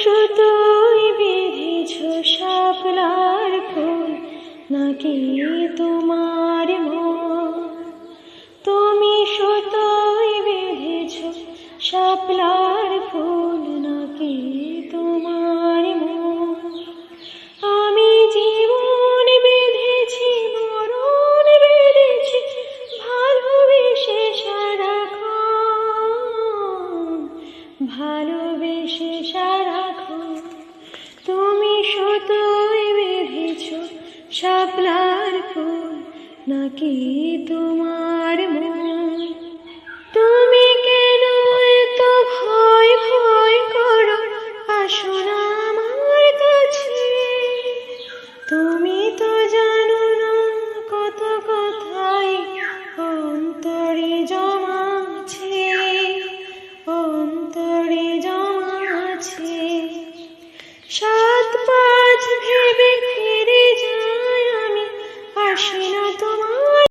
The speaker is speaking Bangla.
সুতোয় বেঁধেছ শাপলার ফুল, নাকি তোমার মন? তুমি সুতোয় বেঁধেছ শাপলার ফুল, নাকি তোমার মন? আমি জীবন বেঁধেছি, মরণ বেঁধেছি, ভালোবেসে সারাক্ষণ, ভালোবেসে সারাক্ষণ। তুমি সুতোয় বেঁধেছ শাপলার ফুল, নাকি তোমার মন?